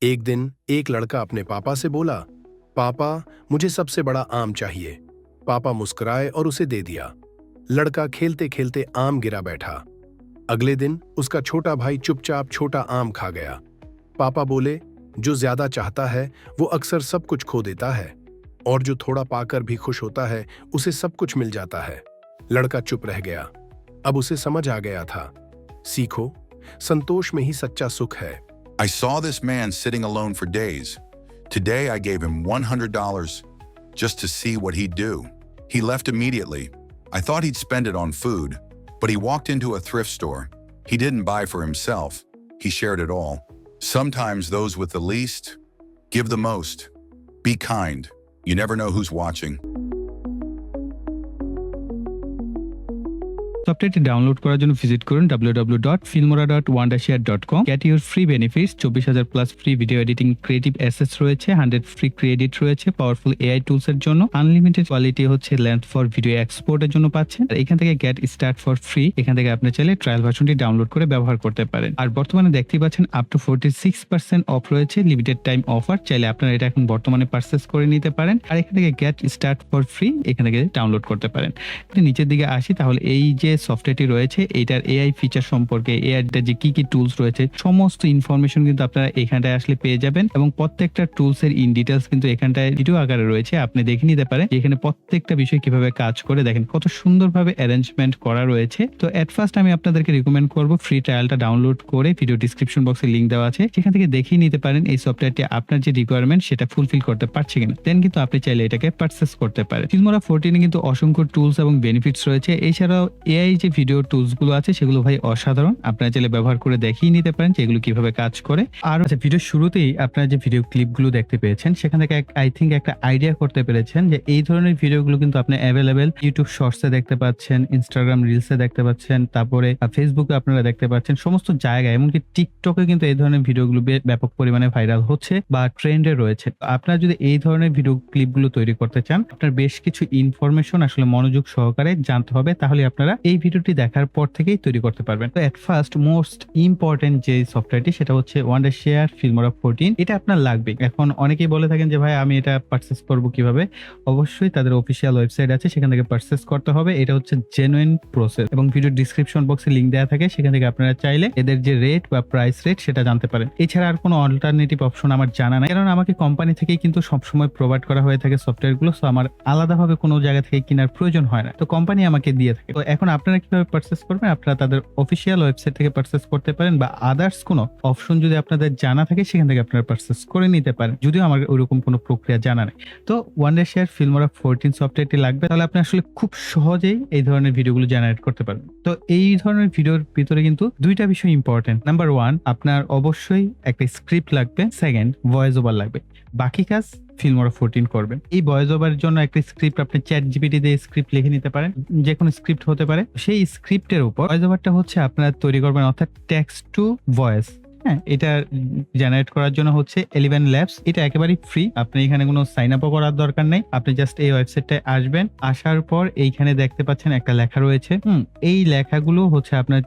एक दिन एक लड़का अपने पापा से बोला, पापा मुझे सबसे बड़ा आम चाहिए। पापा मुस्कुराए और उसे दे दिया। लड़का खेलते खेलते आम गिरा बैठा। अगले दिन उसका छोटा भाई चुपचाप छोटा आम खा गया। पापा बोले, जो ज्यादा चाहता है वो अक्सर सब कुछ खो देता है, और जो थोड़ा पाकर भी खुश होता है उसे सब कुछ मिल जाता है। लड़का चुप रह गया। अब उसे समझ आ गया था, सीखो, संतोष में ही सच्चा सुख है। I saw this man sitting alone for days. Today I gave him $100 just to see what he'd do. He left immediately. I thought he'd spend it on food, but he walked into a thrift store. He didn't buy for himself. He shared it all. Sometimes those with the least give the most. Be kind. You never know who's watching. সফটওয়্যারটি download করার জন্য visit করুন www.filmora.wondershare.com। Get your free benefits, 24,000 plus free video editing creative assets রয়েছে, 100 free credit রয়েছে, powerful AI tools এর জন্য, unlimited quality হচ্ছে length for video এক্সপোর্টের জন্য পাচ্ছেন। আর এখান থেকে গেট স্টার্ট ফর ফ্রি, এখান থেকে আপনি চাইলে ট্রায়াল ভার্সনটি ডাউনলোড করে ব্যবহার করতে পারেন। আর বর্তমানে দেখতেই পাচ্ছেন আপ টু 46% অফ রয়েছে, লিমিটেড টাইম অফার। চাইলে আপনারা এটা এখন বর্তমানে পারচেজ করে নিতে পারেন। আর এখান থেকে গেট স্টার্ট ফর ফ্রি এখান থেকে ডাউনলোড করতে পারেন। নিচের দিকে আসি, তাহলে এই যে সফটওয়্যারটি রয়েছে এটার এআই ফিচার সম্পর্কে, এআইটা যে কি কি টুলস রয়েছে সমস্ত ইনফরমেশন কিন্তু আপনারা এখানটায় আসলে পেয়ে যাবেন, এবং প্রত্যেকটা টুলস এর ইন ডিটেইলস কিন্তু এখানটায় ভিডিও আকারে রয়েছে। আপনি দেখে নিতে পারেন এখানে প্রত্যেকটা বিষয় কিভাবে কাজ করে। দেখেন কত সুন্দরভাবে অ্যারেঞ্জমেন্ট করা রয়েছে। তো এট ফার্স্ট আমি আপনাদেরকে রিকমেন্ড করব ফ্রি ট্রায়ালটা ডাউনলোড করে, ভিডিও ডিসক্রিপশন বক্সে লিংক দেওয়া আছে, সেখান থেকে দেখিয়ে নিতে পারেন এই সফটওয়্যারটি আপনার যে রিকোয়ারমেন্ট সেটা ফুলফিল করতে পারছে কিনা। দেন কিন্তু আপনি চাইলে এটাকে পারচেজ করতে পারেন। ফিল্মোরা 14 কিন্তু অসংখ্য টুলস এবং বেনিফিটস রয়েছে। এছাড়াও এআই যে ভিডিও টুলস গুলো আছে সেগুলো ভাই অসাধারণ। আপনারা চাইলে ব্যবহার করে দেখিয়ে নিতে পারেন যে এগুলো কিভাবে কাজ করে। আর ভিডিও শুরুতেই আপনারা যে ভিডিও ক্লিপগুলো দেখতে পেয়েছেন সেখান থেকে আই থিঙ্ক একটা আইডিয়া করতে পেরেছেন যে এই ধরনের ভিডিওগুলো কিন্তু আপনি অ্যাভেলেবেল ইউটিউব শর্টসে দেখতে পাচ্ছেন, ইনস্টাগ্রাম রিলসে দেখতে পাচ্ছেন, তারপরে ফেসবুকে আপনারা দেখতে পাচ্ছেন, সমস্ত জায়গায়, এমনকি টিকটকে কিন্তু এই ধরনের ভিডিওগুলো ব্যাপক পরিমাণে ভাইরাল হচ্ছে বা ট্রেন্ডে রয়েছে। আপনারা যদি এই ধরনের ভিডিও ক্লিপগুলো তৈরি করতে চান, আপনার বেশ কিছু ইনফরমেশন আসলে মনোযোগ সহকারে জানতে হবে, তাহলে আপনারা এই ভিডিওটি দেখার পর থেকেই তৈরি করতে পারবেন। তো এট ফার্স্ট মোস্ট ইম্পর্টেন্ট যে সফটওয়্যারটি সেটা হচ্ছে ওয়ান্ডারশেয়ার ফিল্মোরা 14। এটা আপনার লাগবে। এখন অনেকেই বলে থাকেন যে ভাই আমি এটা পারচেজ করব কিভাবে। অবশ্যই তাদের অফিসিয়াল ওয়েবসাইট আছে, সেখান থেকে পারচেজ করতে হবে। এটা হচ্ছে জেনুইন প্রসেস, এবং ভিডিও ডিসক্রিপশন বক্সে লিংক দেওয়া থাকে, সেখান থেকে আপনারা চাইলে এদের যে রেট বা প্রাইস রেট সেটা জানতে পারেন। এছাড়া আর কোনো অল্টারনেটিভ অপশন আমার জানা নাই, কারণ আমাকে কোম্পানি থেকেই কিন্তু সবসময় প্রোভাইড করা হয়ে থাকে সফটওয়্যারগুলো। সো আমার আলাদাভাবে কোনো জায়গা থেকে কেনার প্রয়োজন হয় না, তো কোম্পানি আমাকে দিয়ে থাকে। তো এখন আপনারা কিভাবে পারচেজ করবেন, আপনারা তাদের অফিসিয়াল ওয়েবসাইট থেকে পারচেজ করতে পারেন, বা আদার্স কোনো অপশন যদি আপনাদের জানা থাকে সেখান থেকে আপনারা পারচেজ করে নিতে পারেন, যদিও আমার ওইরকম কোনো প্রক্রিয়া জানা নেই। তো ওয়ান্ডারশেয়ার ফিল্মোরা 14 সফটওয়্যারটি লাগবে, তাহলে আপনি আসলে খুব সহজেই এই ধরনের ভিডিওগুলো জেনারেট করতে পারবেন। তো এই ধরনের ভিডিওর ভিতরে কিন্তু দুইটা বিষয় ইম্পর্টেন্ট। নাম্বার 1, আপনার অবশ্যই একটা স্ক্রিপ্ট লাগবে। সেকেন্ড, ভয়েস ওভার লাগবে। বাকি কাজ ফিল্মোরা 14 করবেন। এই ভয়েস ওভারের জন্য একটা স্ক্রিপ্ট আপনি চ্যাট জিপিটি দিয়ে স্ক্রিপ্ট লিখে নিতে পারেন, যে কোনো স্ক্রিপ্ট হতে পারে। সেই স্ক্রিপ্টের উপর ভয়েস ওভারটা হচ্ছে আপনারা তৈরি করবেন, অর্থাৎ টেক্সট টু ভয়েস। হ্যাঁ, এটা জেনারেট করার জন্য হচ্ছে 11 ল্যাবস। এটা একেবারেই ফ্রি, আপনি এখানে কোনো সাইন আপও করার দরকার নেই। আপনি জাস্ট এই ওয়েবসাইটটায় আসবেন, আসার পর এইখানে দেখতে পাচ্ছেন একটা লেখা রয়েছে। এই লেখাগুলো হচ্ছে আপনার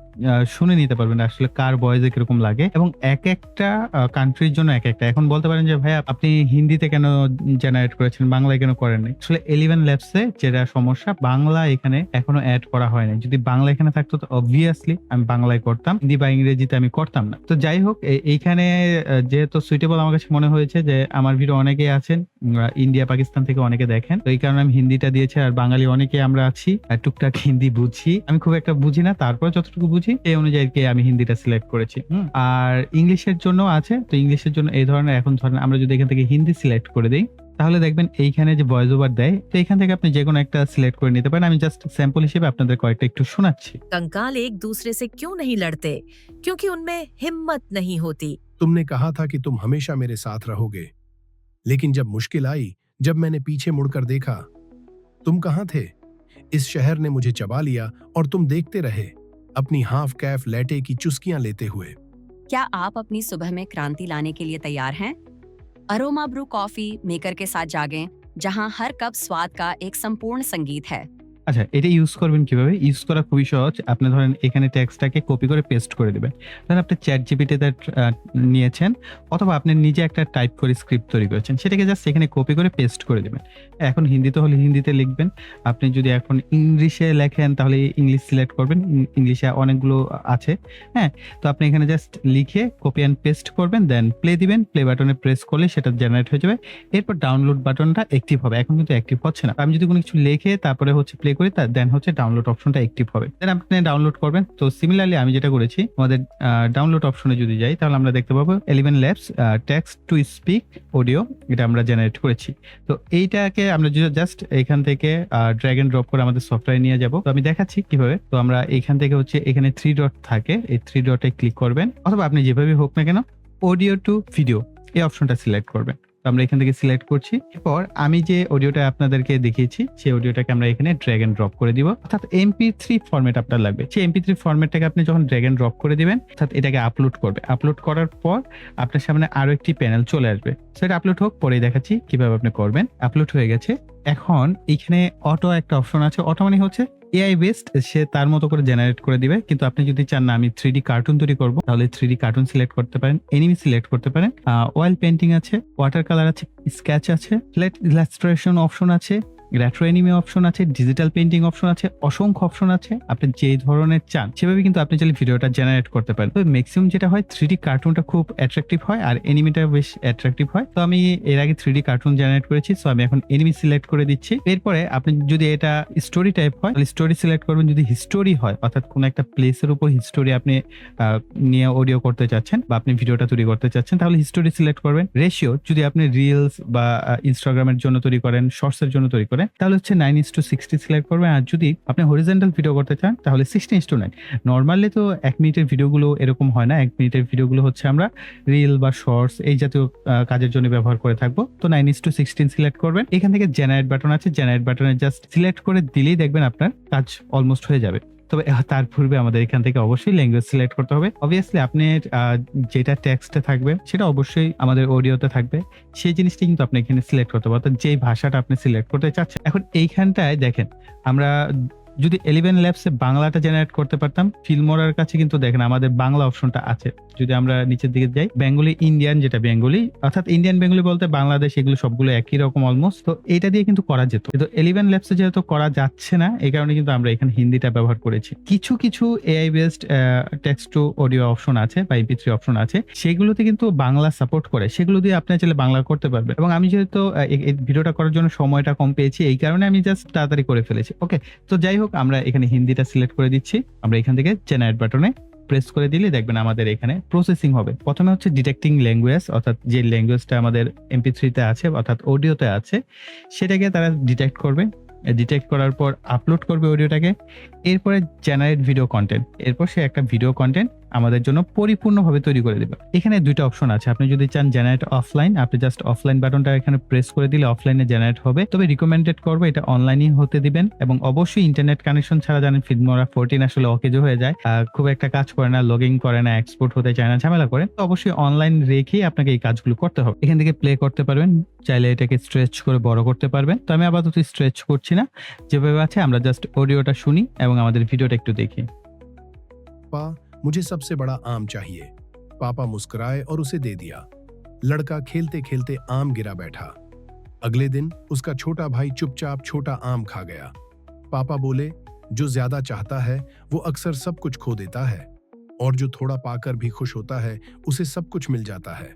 শুনে নিতে পারবেন আসলে কার ভয়েসে কিরকম লাগে, এবং এক একটা কান্ট্রির জন্য এক একটা। এখন বলতে পারেন যে ভাই আপনি হিন্দিতে কেন জেনারেট করেছেন, বাংলায় কেন করেন নাই। আসলে 11 ল্যাবসে যেটা সমস্যা, বাংলা এখানে এখনো অ্যাড করা হয় নাই। যদি বাংলা এখানে থাকতো তো অবভিয়াসলি আমি বাংলায় করতাম, হিন্দি বা ইংরেজিতে আমি করতাম না। তো যাই হোক, এইখানে যেহেতু সুইটেবল আমার কাছে মনে হয়েছে যে আমার ভিডিও অনেকেই আছেন ইন্ডিয়া পাকিস্তান থেকে অনেকে দেখেন, তো এই কারণে আমি হিন্দিটা দিয়েছি। আর বাঙালি অনেকে আমরা আছি, আর টুকটাক হিন্দি বুঝি, আমি খুব একটা বুঝি না, তারপর যতটুকু বুঝি এই অনুযায়ী আমি হিন্দিটা সিলেক্ট করেছি। আর ইংলিশের জন্য আছে, তো ইংলিশের জন্য এই ধরনের, এখন ধরেন আমরা যদি এখান থেকে হিন্দি সিলেক্ট করে দিই, তাহলে দেখবেন এইখানে যে ভয়েস ওভার দেয়, তো এখান থেকে আপনি যে কোনো একটা সিলেক্ট করে নিতে পারেন। আমি জাস্ট স্যাম্পল হিসেবে আপনাদের কয়েকটা একটু শোনাচ্ছি। कंकाल एक दूसरे से क्यों नहीं लड़ते? क्योंकि उनमें हिम्मत नहीं होती। तुमने कहा था कि तुम हमेशा मेरे साथ रहोगे, लेकिन जब मुश्किल आई, जब मैंने पीछे मुड़कर देखा, तुम कहाँ थे? इस शहर ने मुझे चबा लिया और तुम देखते रहे, अपनी हाफ कैफ लैटे की चुस्कियां लेते हुए। क्या आप अपनी सुबह में क्रांति लाने के लिए तैयार हैं? अरोमा ब्रू कॉफी मेकर के साथ जागें, जहां हर कप स्वाद का एक संपूर्ण संगीत है। আচ্ছা, এটা ইউজ করবেন কিভাবে? ইউজ করা খুবই সহজ। আপনি ধরেন এখানে টেক্সটটাকে কপি করে পেস্ট করে দিবেন। ধরেন আপনি ChatGPT-তে নিয়েছেন অথবা আপনি নিজে একটা টাইপ করে স্ক্রিপ্ট তৈরি করেছেন। সেটাকে জাস্ট এখানে কপি করে পেস্ট করে দিবেন। এখন হিন্দিতে হলে হিন্দিতে লিখবেন। আপনি যদি এখন ইংলিশে লেখেন তাহলে ইংলিশ সিলেক্ট করবেন। ইংলিশে অনেকগুলো আছে। হ্যাঁ? তো আপনি এখানে জাস্ট লিখে কপি অ্যান্ড পেস্ট করবেন, দেন প্লে দিবেন। প্লে বাটনে প্রেস করলে সেটা জেনারেট হয়ে যাবে। এরপর ডাউনলোড বাটনটা অ্যাক্টিভ হবে। এখন কিন্তু অ্যাক্টিভ হচ্ছে না। আমি যদি কোনো কিছু লিখে তারপরে হচ্ছে প্লে করি দেন হচ্ছে ডাউনলোড অপশনটা অ্যাক্টিভ হবে। দেন আপনি ডাউনলোড করবেন। তো সিমিলারলি আমি যেটা করেছি আমাদের ডাউনলোড অপশনে যদি যাই তাহলে আমরা দেখতে পাবো 11 Labs text to speak audio, এটা আমরা জেনারেট করেছি। তো এইটাকে আমরা জাস্ট এখান থেকে ড্র্যাগ এন্ড ড্রপ করে আমাদের সফটওয়্যারে নিয়ে যাব। তো আমি দেখাচ্ছি কিভাবে। তো আমরা এখান থেকে হচ্ছে এখানে 3 ডট থাকে, এই 3 ডটে ক্লিক করবেন অথবা আপনি যেভাবে হোক না কেন অডিও টু ভিডিও এই অপশনটা সিলেক্ট করবেন। তো আমরা এখান থেকে সিলেক্ট করছি। এরপর আমি যে অডিওটা আপনাদেরকে দেখিয়েছি সেই অডিওটাকে আমরা এখানে ড্র্যাগ এন্ড ড্রপ করে দিব। অর্থাৎ MP3 ফরম্যাট আপনার লাগবে। সেই MP3 ফরম্যাটটাকে আপনি যখন ড্র্যাগ এন্ড ড্রপ করে দিবেন অর্থাৎ এটাকে আপলোড করবে। আপলোড করার পর আপনার সামনে আরো একটি প্যানেল চলে আসবে। সেটা আপলোড হোক, পরে দেখাচ্ছি কিভাবে আপনি করবেন। আপলোড হয়ে গেছে। এখন এখানে অটো একটা অপশন আছে। অটো মানে হচ্ছে AI বেসড, সে তার মতো করে জেনারেট করে দিবে। কিন্তু আপনি যদি চান না আমি 3D কার্টুন তৈরি করব তাহলে 3D কার্টুন সিলেক্ট করতে পারেন, এনিমি সিলেক্ট করতে পারেন, অয়েল পেইন্টিং আছে, ওয়াটার কালার আছে, স্কেচ আছে, ফ্ল্যাট ইলাস্ট্রেশন অপশন আছে, রেট্রো অ্যানিমে অপশন আছে, ডিজিটাল পেইন্টিং অপশন আছে, অসংখ্য অপশন আছে। আপনি যে ধরনের চান সেভাবে কিন্তু আপনি চাইলে ভিডিওটা জেনারেট করতে পারেন। তো ম্যাক্সিমাম যেটা হয় 3D কার্টুনটা খুব অ্যাট্রাকটিভ হয় আর এনিমিটা বেশ অ্যাট্রাকটিভ হয়। তো আমি এর আগে 3D কার্টুন জেনারেট করেছি, সো আমি এখন এনিমি সিলেক্ট করে দিচ্ছি। এরপরে আপনি যদি এটা স্টোরি টাইপ হয় তাহলে স্টোরি সিলেক্ট করবেন। যদি হিস্টোরি হয় অর্থাৎ কোনো একটা প্লেসের উপর হিস্টোরি আপনি নিয়ে অডিও করতে চাচ্ছেন বা আপনি ভিডিওটা তৈরি করতে চাচ্ছেন তাহলে হিস্টোরি সিলেক্ট করবেন। রেশিও যদি আপনি রিলস বা ইনস্টাগ্রামের জন্য তৈরি করেন, শর্টসের জন্য তৈরি করেন তাহলে হচ্ছে 9:60 সিলেক্ট করবেন। আর যদি আপনি হরিজন্টাল ভিডিও করতে চান তাহলে 16:9। নর্মালি তো 1 মিনিটের ভিডিওগুলো এরকম হয় না। 1 মিনিটের ভিডিওগুলো হচ্ছে আমরা রিল বা শর্টস এই জাতীয় কাজের জন্য ব্যবহার করে থাকবো। তো 9:16 সিলেক্ট করবেন। এখান থেকে জেনারেট বাটন আছে, জেনারেট বাটনে জাস্ট সিলেক্ট করে দিলেই দেখবেন আপনার কাজ অলমোস্ট হয়ে যাবে। তবে তার পূর্বে আমাদের এখান থেকে অবশ্যই ল্যাঙ্গুয়েজ সিলেক্ট করতে হবে। অবভিয়াসলি আপনি যেটা টেক্সটে থাকবে সেটা অবশ্যই আমাদের অডিওতে থাকবে, সেই জিনিসটা কিন্তু আপনি এখানে সিলেক্ট করতে পারবেন, যেই ভাষাটা আপনি সিলেক্ট করতে চাচ্ছেন। এখন এইখানটায় দেখেন আমরা যদি 11 ল্যাবসে বাংলাটা জেনারেট করতে পারতাম, ফিল্মোরার কাছে কিন্তু দেখেন আমাদের বাংলা অপশনটা আছে। যদি আমরা নিচের দিকে যাই বেঙ্গলি ইন্ডিয়ান, যেটা বেঙ্গলি অর্থাৎ ইন্ডিয়ান বেঙ্গলি বলতে বাংলাদেশ, এগুলো সবগুলো একই রকম অলমোস্ট। তো এটা দিয়ে কিন্তু করা যেত, কিন্তু 11 ল্যাবসে যেহেতু করা যাচ্ছে না এই কারণে কিন্তু আমরা এখানে হিন্দিটা ব্যবহার করেছি। কিছু কিছু AI based text to audio option আছে বা MP3 অপশন আছে, সেগুলোতে কিন্তু বাংলা সাপোর্ট করে, সেগুলো দিয়ে আপনি চাইলে বাংলা করতে পারবেন। এবং আমি যেহেতু এই ভিডিওটা করার জন্য সময়টা কম পেয়েছি এই কারণে আমি জাস্ট তাড়াতাড়ি করে ফেলেছি। ওকে, তো যাই হোক আমরা এখানে হিন্দিটা সিলেক্ট করে দিচ্ছি। আমরা এখান থেকে জেনারেট বাটনে প্রেস করে দিলে দেখবেন আমাদের এখানে প্রসেসিং হবে। প্রথমে হচ্ছে ডিটেক্টিং ল্যাঙ্গুয়েজ, অর্থাৎ যে ল্যাঙ্গুয়েজটা আমাদের MP3 তে আছে অর্থাৎ অডিওতে আছে সেটাকে তারা ডিটেক্ট করবে। ডিটেক্ট করার পর আপলোড করবে অডিওটাকে। এরপরে জেনারেট ভিডিও কন্টেন্ট, এরপর সে একটা ভিডিও কন্টেন্ট আমাদের জন্য পরিপূর্ণভাবে তৈরি করে দেবে। এখানে দুইটা অপশন আছে, আপনি যদি চান জেনারেট অফলাইন, আপনি জাস্ট অফলাইন বাটনটা এখানে প্রেস করে দিলে অফলাইনে জেনারেট হবে। তবে রিকমেন্ডেড করবো এটা অনলাইনই হতে দিবেন এবং অবশ্যই ইন্টারনেট কানেকশন ছাড়া, জানেন ফিল্মোরা 14 আসলে অকেজো হয়ে যায়, খুব একটা কাজ করে না, লগইন করে না, এক্সপোর্ট হতে চায় না, ঝামেলা করে। তো অবশ্যই অনলাইন রেখেই আপনাকে এই কাজগুলো করতে হবে। এখান থেকে প্লে করতে পারবেন, চাইলে এটাকে স্ট্রেচ করে বড় করতে পারবেন। তো আমি আপাতত স্ট্রেচ করছি না, যেভাবে আছে আমরা জাস্ট অডিওটা শুনি এবং আমাদের ভিডিওটা একটু দেখি। पापा, मुझे सबसे बड़ा आम चाहिए। पापा मुस्कुराए और उसे दे दिया। लड़का खेलते खेलते आम गिरा बैठा। अगले दिन उसका छोटा भाई चुपचाप छोटा आम खा गया। पापा बोले, जो ज्यादा चाहता है वो अक्सर सब कुछ खो देता है, और जो थोड़ा पाकर भी खुश होता है उसे सब कुछ मिल जाता है।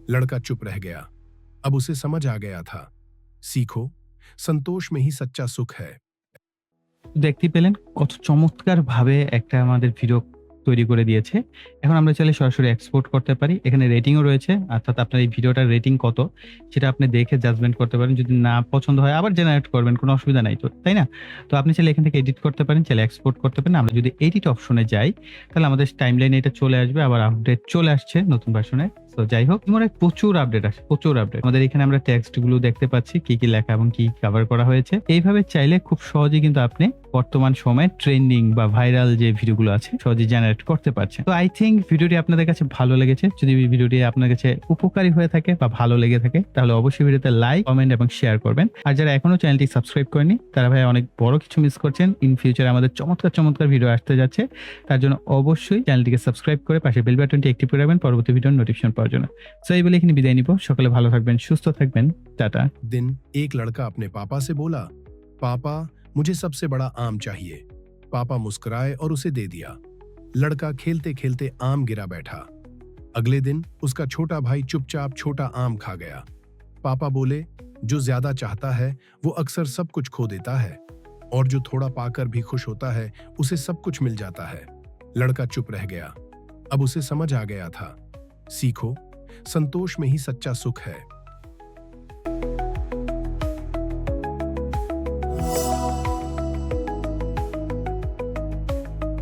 लड़का चुप रह गया। अब उसे समझ आ गया था, सीखो, संतोष में ही सच्चा सुख है। দেখতে পেলেন কত চমৎকার ভাবে একটা আমাদের ভিডিও তৈরি করে দিয়েছে। এখন আমরা চাইলে সরাসরি এক্সপোর্ট করতে পারি। এখানে রেটিংও রয়েছে, অর্থাৎ আপনার এই ভিডিওটার রেটিং কত সেটা আপনি দেখে জাজমেন্ট করতে পারেন। যদি না পছন্দ হয় আবার জেনারেট করবেন, কোনো অসুবিধা নাই তো, তাই না? তো আপনি চাইলে এখান থেকে এডিট করতে পারেন, চাইলে এক্সপোর্ট করতে পারেন। আমরা যদি এডিট অপশনে যাই তাহলে আমাদের টাইমলাইনে এটা চলে আসবে, আবার আপডেট চলে আসছে নতুন ভার্সনে। তো যাই হোক, ইমোর প্রচুর আপডেট আসে, প্রচুর আপডেট। আমাদের এখানে আমরা টেক্সট গুলো দেখতে পাচ্ছি, কি কি লেখা এবং কি কভার করা হয়েছে। এইভাবে চাইলে খুব সহজেই কিন্তু আপনি বর্তমান সময়ে ট্রেন্ডিং বা ভাইরাল যে ভিডিওগুলো আছে সহজেই জেনারেট করতে পারছেন। তো আই থিঙ্ক ভিডিওটি আপনাদের কাছে ভালো লেগেছে। যদি ভিডিওটি আপনার কাছে উপকারী হয়ে থাকে বা ভালো লেগে থাকে, তাহলে অবশ্যই ভিডিওতে লাইক, কমেন্ট এবং শেয়ার করবেন। আর যারা এখনো চ্যানেলটি সাবস্ক্রাইব করেনি, তারা ভাই অনেক বড় কিছু মিস করছেন। ইন ফিউচারে আমাদের চমৎকার চমৎকার ভিডিও আসতে যাচ্ছে, তার জন্য অবশ্যই চ্যানেলটিকে সাবস্ক্রাইব করে পাশে বেল বাটনটি অ্যাক্টিভ করে রাখবেন পরবর্তী ভিডিওর নোটিফিকেশন পাওয়ার জন্য। সো এই বলে এখানে বিদায় নিব। সকালে ভালো থাকবেন, সুস্থ থাকবেন, টাটা। दिन एक लड़का अपने पापा से बोला, पापा मुझे सबसे बड़ा आम चाहिए। पापा मुस्कुराए और उसे दे दिया। लड़का खेलते खेलते आम गिरा बैठा। अगले दिन उसका छोटा भाई चुपचाप छोटा आम खा गया। पापा बोले, जो ज्यादा चाहता है वो अक्सर सब कुछ खो देता है, और जो थोड़ा पाकर भी खुश होता है उसे सब कुछ मिल जाता है। लड़का चुप रह गया। अब उसे समझ आ गया था, सीखो, संतोष में ही सच्चा सुख है।